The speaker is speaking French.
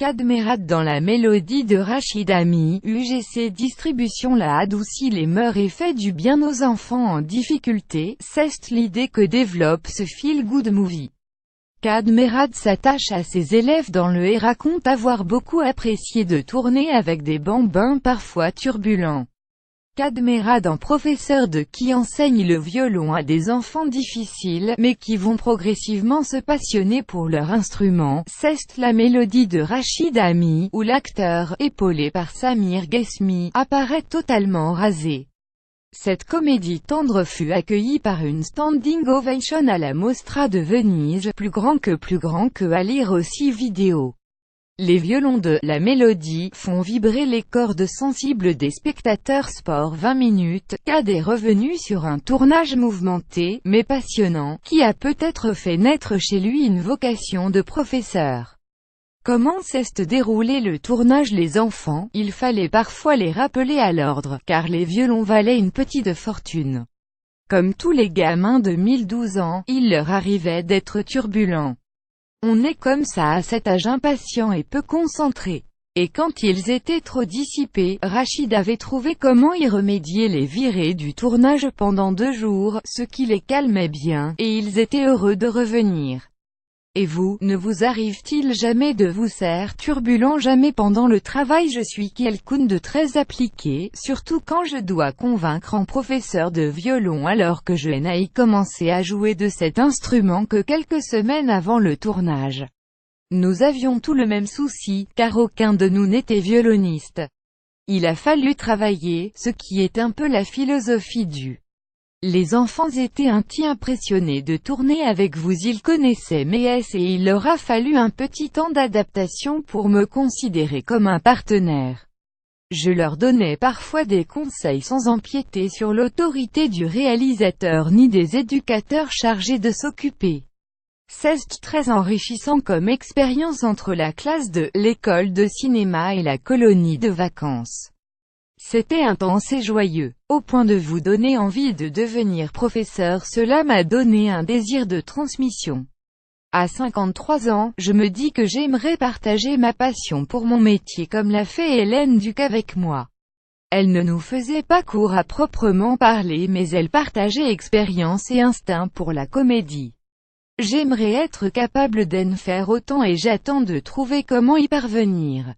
Cadmerade dans la mélodie de Rachid Ami, UGC Distribution la adoucit les mœurs et fait du bien aux enfants en difficulté, c'est l'idée que développe ce feel-good movie. Cadmerade s'attache à ses élèves dans le et raconte avoir beaucoup apprécié de tourner avec des bambins parfois turbulents. Cadmerade en professeur qui enseigne le violon à des enfants difficiles, mais qui vont progressivement se passionner pour leur instrument, c'est la mélodie de Rachid Ami, où l'acteur, épaulé par Samir Ghesmi, apparaît totalement rasé. Cette comédie tendre fut accueillie par une standing ovation à la Mostra de Venise, plus grand que à lire aussi vidéo. Les violons de « La Mélodie » font vibrer les cordes sensibles des spectateurs. Sport 20 minutes, Cad est revenu sur un tournage mouvementé, mais passionnant, qui a peut-être fait naître chez lui une vocation de professeur. Comment s'est déroulé le tournage? Les enfants, il fallait parfois les rappeler à l'ordre, car les violons valaient une petite fortune. Comme tous les gamins de 1012 ans, il leur arrivait d'être turbulents. On est comme ça à cet âge, impatient et peu concentré. Et quand ils étaient trop dissipés, Rachid avait trouvé comment y remédier, les virer du tournage pendant 2 jours, ce qui les calmait bien, et ils étaient heureux de revenir. Et vous, ne vous arrive-t-il jamais de vous ser turbulent? Jamais pendant le travail. Je suis quelqu'un de très appliqué, surtout quand je dois convaincre un professeur de violon, alors que je n'ai commencé à jouer de cet instrument que quelques semaines avant le tournage. Nous avions tous le même souci, car aucun de nous n'était violoniste. Il a fallu travailler, ce qui est un peu la philosophie du. Les enfants étaient impressionnés de tourner avec vous, ils connaissaient mes S et il leur a fallu un petit temps d'adaptation pour me considérer comme un partenaire. Je leur donnais parfois des conseils sans empiéter sur l'autorité du réalisateur ni des éducateurs chargés de s'occuper. C'est très enrichissant comme expérience entre la classe de l'école de cinéma et la colonie de vacances. C'était intense et joyeux, au point de vous donner envie de devenir professeur. Cela m'a donné un désir de transmission. À 53 ans, je me dis que j'aimerais partager ma passion pour mon métier comme l'a fait Hélène Duc avec moi. Elle ne nous faisait pas cours à proprement parler, mais elle partageait expérience et instinct pour la comédie. J'aimerais être capable d'en faire autant et j'attends de trouver comment y parvenir.